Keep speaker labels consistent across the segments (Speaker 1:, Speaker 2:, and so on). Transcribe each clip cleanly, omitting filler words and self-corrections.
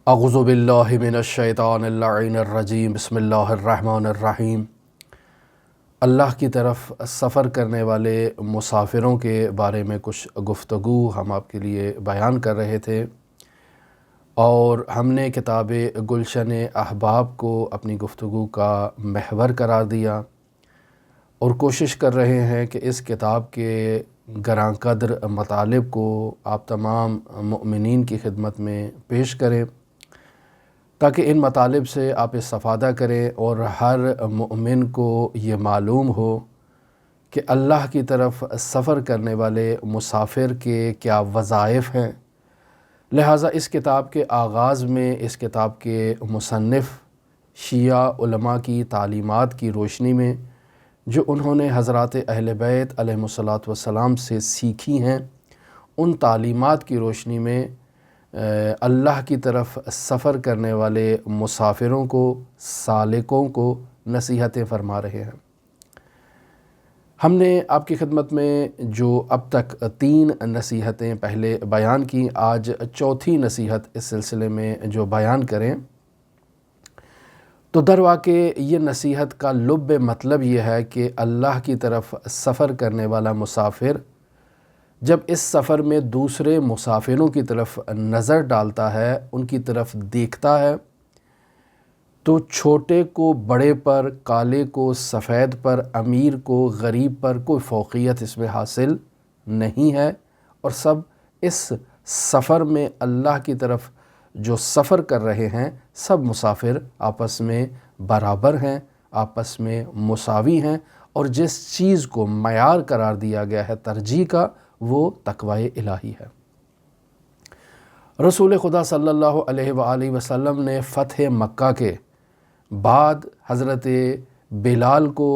Speaker 1: اعوذ باللہ من الشیطان اللعین الرجیم بسم اللہ الرحمن الرحیم۔ اللہ کی طرف سفر کرنے والے مسافروں کے بارے میں کچھ گفتگو ہم آپ کے لیے بیان کر رہے تھے، اور ہم نے کتاب گلشن احباب کو اپنی گفتگو کا محور قرار دیا، اور کوشش کر رہے ہیں کہ اس کتاب کے گراں قدر مطالب کو آپ تمام مؤمنین کی خدمت میں پیش کریں، تاکہ ان مطالب سے آپ استفادہ کریں اور ہر مؤمن کو یہ معلوم ہو کہ اللہ کی طرف سفر کرنے والے مسافر کے کیا وظائف ہیں۔ لہٰذا اس کتاب کے آغاز میں اس کتاب کے مصنف شیعہ علماء کی تعلیمات کی روشنی میں جو انہوں نے حضرات اہل بیت علیہم الصلاۃ والسلام سے سیکھی ہیں، ان تعلیمات کی روشنی میں اللہ کی طرف سفر کرنے والے مسافروں کو، سالکوں کو نصیحتیں فرما رہے ہیں۔ ہم نے آپ کی خدمت میں جو اب تک 3 نصیحتیں پہلے بیان کی، آج چوتھی نصیحت اس سلسلے میں جو بیان کریں تو در واقع یہ نصیحت کا لب مطلب یہ ہے کہ اللہ کی طرف سفر کرنے والا مسافر جب اس سفر میں دوسرے مسافروں کی طرف نظر ڈالتا ہے، ان کی طرف دیکھتا ہے، تو چھوٹے کو بڑے پر، کالے کو سفید پر، امیر کو غریب پر کوئی فوقیت اس میں حاصل نہیں ہے، اور سب اس سفر میں اللہ کی طرف جو سفر کر رہے ہیں سب مسافر آپس میں برابر ہیں، آپس میں مساوی ہیں، اور جس چیز کو معیار قرار دیا گیا ہے ترجیح کا، وہ تقوی الہی ہے۔ رسول خدا صلی اللہ علیہ وآلہ وسلم نے فتح مکہ کے بعد حضرت بلال کو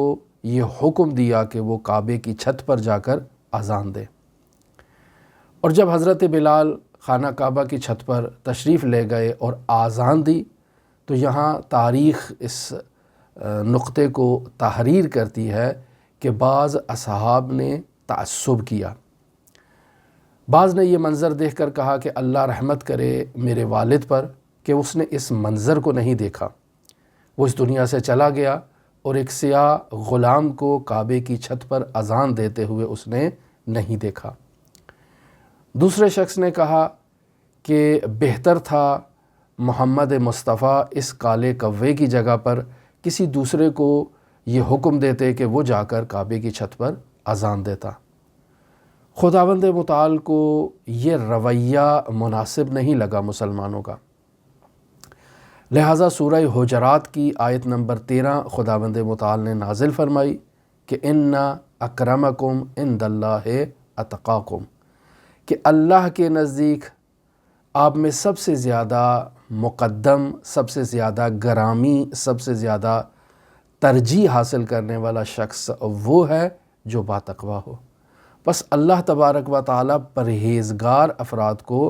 Speaker 1: یہ حکم دیا کہ وہ کعبے کی چھت پر جا کر اذان دے، اور جب حضرت بلال خانہ کعبہ کی چھت پر تشریف لے گئے اور اذان دی، تو یہاں تاریخ اس نقطے کو تحریر کرتی ہے کہ بعض اصحاب نے تعصب کیا۔ بعض نے یہ منظر دیکھ کر کہا کہ اللہ رحمت کرے میرے والد پر کہ اس نے اس منظر کو نہیں دیکھا، وہ اس دنیا سے چلا گیا اور ایک سیاہ غلام کو کعبے کی چھت پر اذان دیتے ہوئے اس نے نہیں دیکھا۔ دوسرے شخص نے کہا کہ بہتر تھا محمد مصطفیٰ اس کالے کوے کی جگہ پر کسی دوسرے کو یہ حکم دیتے کہ وہ جا کر کعبے کی چھت پر اذان دیتا۔ خداوند متعال کو یہ رویہ مناسب نہیں لگا مسلمانوں کا، لہٰذا سورہ حجرات کی آیت نمبر 13 خداوند متعال نے نازل فرمائی کہ ان اکرمکم عند اللہ اتقاکم، کہ اللہ کے نزدیک آپ میں سب سے زیادہ مقدم، سب سے زیادہ گرامی، سب سے زیادہ ترجیح حاصل کرنے والا شخص وہ ہے جو باتقویٰ ہو۔ بس اللہ تبارک و تعالیٰ پرہیزگار افراد کو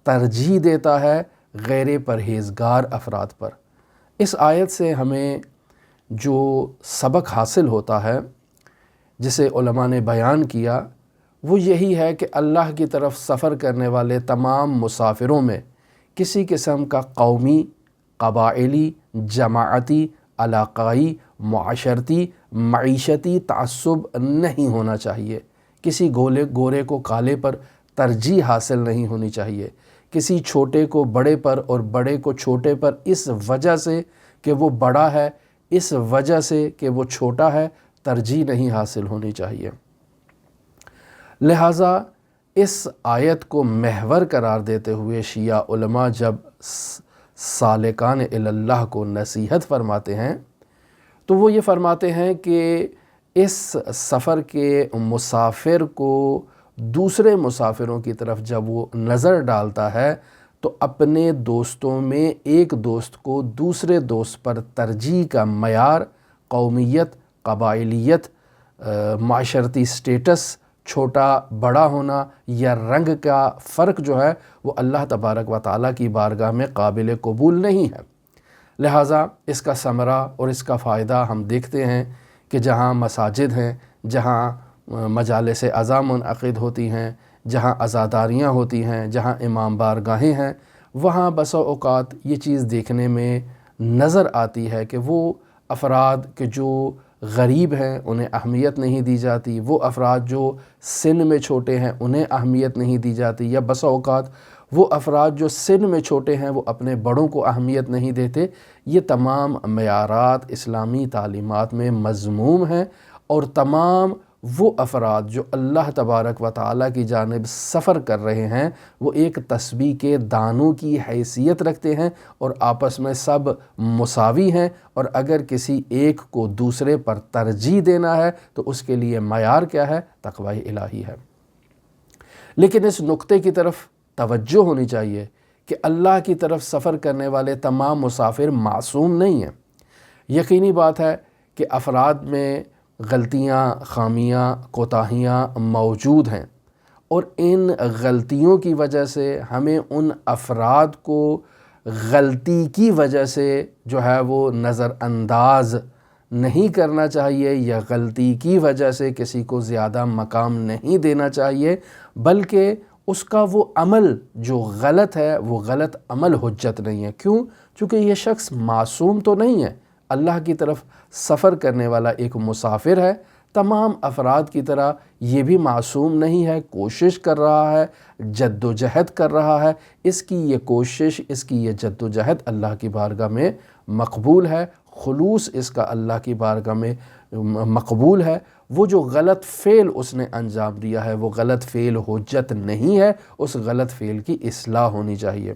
Speaker 1: ترجیح دیتا ہے غیر پرہیزگار افراد پر۔ اس آیت سے ہمیں جو سبق حاصل ہوتا ہے جسے علماء نے بیان کیا، وہ یہی ہے کہ اللہ کی طرف سفر کرنے والے تمام مسافروں میں کسی قسم کا قومی، قبائلی، جماعتی، علاقائی، معاشرتی، معیشتی تعصب نہیں ہونا چاہیے، کسی گورے کو کالے پر ترجیح حاصل نہیں ہونی چاہیے، کسی چھوٹے کو بڑے پر اور بڑے کو چھوٹے پر اس وجہ سے کہ وہ بڑا ہے، اس وجہ سے کہ وہ چھوٹا ہے ترجیح نہیں حاصل ہونی چاہیے۔ لہٰذا اس آیت کو محور قرار دیتے ہوئے شیعہ علماء جب سالکان اللہ کو نصیحت فرماتے ہیں تو وہ یہ فرماتے ہیں کہ اس سفر کے مسافر کو دوسرے مسافروں کی طرف جب وہ نظر ڈالتا ہے تو اپنے دوستوں میں ایک دوست کو دوسرے دوست پر ترجیح کا معیار قومیت، قبائلیت، معاشرتی سٹیٹس، چھوٹا بڑا ہونا یا رنگ کا فرق جو ہے وہ اللہ تبارک و تعالیٰ کی بارگاہ میں قابل قبول نہیں ہے۔ لہٰذا اس کا ثمرہ اور اس کا فائدہ ہم دیکھتے ہیں کہ جہاں مساجد ہیں، جہاں مجالس عزا منعقد ہوتی ہیں، جہاں عزاداریاں ہوتی ہیں، جہاں امام بارگاہیں ہیں، وہاں بسا اوقات یہ چیز دیکھنے میں نظر آتی ہے کہ وہ افراد کہ جو غریب ہیں انہیں اہمیت نہیں دی جاتی، وہ افراد جو سن میں چھوٹے ہیں انہیں اہمیت نہیں دی جاتی، یا بسا اوقات وہ افراد جو سن میں چھوٹے ہیں وہ اپنے بڑوں کو اہمیت نہیں دیتے۔ یہ تمام معیارات اسلامی تعلیمات میں مذموم ہیں، اور تمام وہ افراد جو اللہ تبارک و تعالیٰ کی جانب سفر کر رہے ہیں وہ ایک تسبیح کے دانوں کی حیثیت رکھتے ہیں اور آپس میں سب مساوی ہیں، اور اگر کسی ایک کو دوسرے پر ترجیح دینا ہے تو اس کے لیے معیار کیا ہے؟ تقوی الہی ہے۔ لیکن اس نقطے کی طرف توجہ ہونی چاہیے کہ اللہ کی طرف سفر کرنے والے تمام مسافر معصوم نہیں ہیں۔ یقینی بات ہے کہ افراد میں غلطیاں، خامیاں، کوتاہیاں موجود ہیں، اور ان غلطیوں کی وجہ سے ہمیں ان افراد کو غلطی کی وجہ سے جو ہے وہ نظر انداز نہیں کرنا چاہیے، یا غلطی کی وجہ سے کسی کو زیادہ مقام نہیں دینا چاہیے، بلکہ اس کا وہ عمل جو غلط ہے وہ غلط عمل حجت نہیں ہے۔ کیوں؟ چونکہ یہ شخص معصوم تو نہیں ہے، اللہ کی طرف سفر کرنے والا ایک مسافر ہے، تمام افراد کی طرح یہ بھی معصوم نہیں ہے، کوشش کر رہا ہے، جد و جہد کر رہا ہے، اس کی یہ کوشش، اس کی یہ جد و جہد اللہ کی بارگاہ میں مقبول ہے، خلوص اس کا اللہ کی بارگاہ میں مقبول ہے۔ وہ جو غلط فعل اس نے انجام دیا ہے وہ غلط فعل حجت نہیں ہے، اس غلط فعل کی اصلاح ہونی چاہیے۔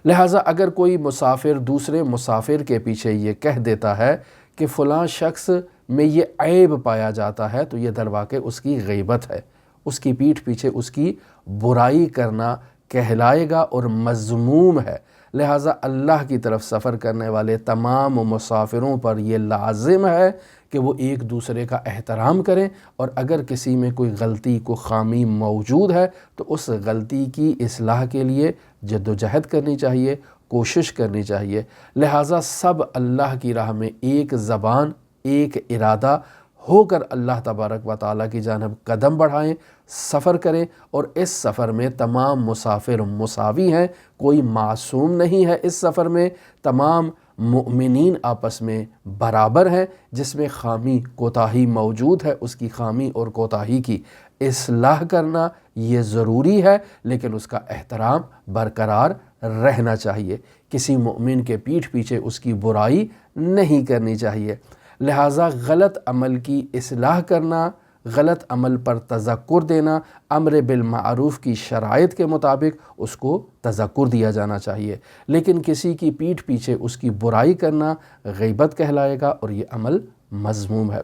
Speaker 1: لہٰذا اگر کوئی مسافر دوسرے مسافر کے پیچھے یہ کہہ دیتا ہے کہ فلاں شخص میں یہ عیب پایا جاتا ہے تو یہ در واقع اس کی غیبت ہے، اس کی پیٹھ پیچھے اس کی برائی کرنا کہلائے گا اور مذموم ہے۔ لہٰذا اللہ کی طرف سفر کرنے والے تمام مسافروں پر یہ لازم ہے کہ وہ ایک دوسرے کا احترام کریں، اور اگر کسی میں کوئی غلطی کو خامی موجود ہے تو اس غلطی کی اصلاح کے لیے جد و جہد کرنی چاہیے، کوشش کرنی چاہیے۔ لہٰذا سب اللہ کی راہ میں ایک زبان، ایک ارادہ ہو کر اللہ تبارک و تعالیٰ کی جانب قدم بڑھائیں، سفر کریں، اور اس سفر میں تمام مسافر مساوی ہیں، کوئی معصوم نہیں ہے۔ اس سفر میں تمام مؤمنین آپس میں برابر ہیں، جس میں خامی کوتاہی موجود ہے اس کی خامی اور کوتاہی کی اصلاح کرنا یہ ضروری ہے، لیکن اس کا احترام برقرار رہنا چاہیے، کسی مومن کے پیٹھ پیچھے اس کی برائی نہیں کرنی چاہیے۔ لہٰذا غلط عمل کی اصلاح کرنا، غلط عمل پر تذکر دینا، امر بالمعروف کی شرائط کے مطابق اس کو تذکر دیا جانا چاہیے، لیکن کسی کی پیٹھ پیچھے اس کی برائی کرنا غیبت کہلائے گا اور یہ عمل مذموم ہے۔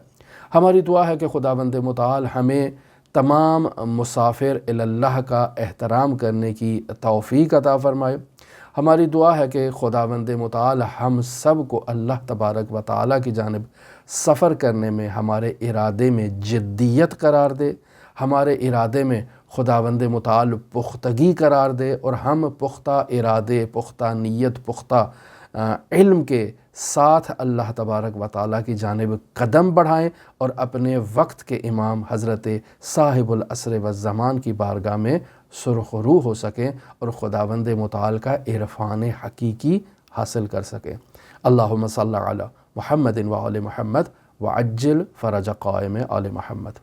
Speaker 1: ہماری دعا ہے کہ خداوند متعال ہمیں تمام مسافر اللہ کا احترام کرنے کی توفیق عطا فرمائے۔ ہماری دعا ہے کہ خداوند متعال ہم سب کو اللہ تبارک و تعالیٰ کی جانب سفر کرنے میں ہمارے ارادے میں جدیت قرار دے، ہمارے ارادے میں خداوند متعال پختگی قرار دے، اور ہم پختہ ارادے، پختہ نیت، پختہ علم کے ساتھ اللہ تبارک و تعالیٰ کی جانب قدم بڑھائیں، اور اپنے وقت کے امام حضرت صاحب العصر والزمان کی بارگاہ میں سرخ روح ہو سکیں اور خداوند متعال کا عرفان حقیقی حاصل کر سکیں۔ اللہم صلی علی محمد و آل محمد وعجل فرج قائم آل محمد۔